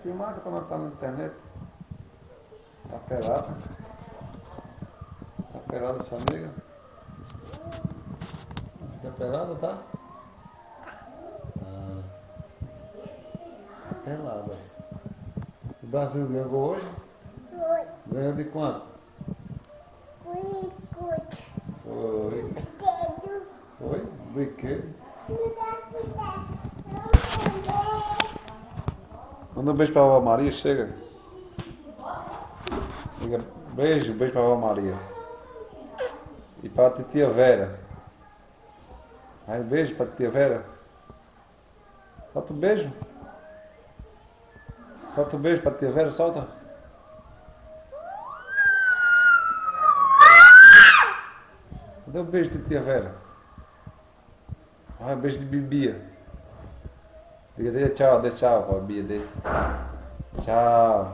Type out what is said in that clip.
filmar que quando tá na internet. Tá pelada. Tá pelada essa nega. Fica pelada, tá? Ah, tá pelada. O Brasil ganhou hoje? Foi. Ganhou de quanto? Foi. Foi. Dedo. Foi? Brinquedo. Manda um beijo pra Vovó Maria, chega. Diga beijo pra Vovó Maria. E pra titia Vera. Vai, beijo pra titia Vera. Solta um beijo. Solta um beijo pra titia Vera, solta. Cadê o beijo de tia Vera? Ah, um beijo de Bibia. Diga, dê tchau pra Bia dele. Tchau.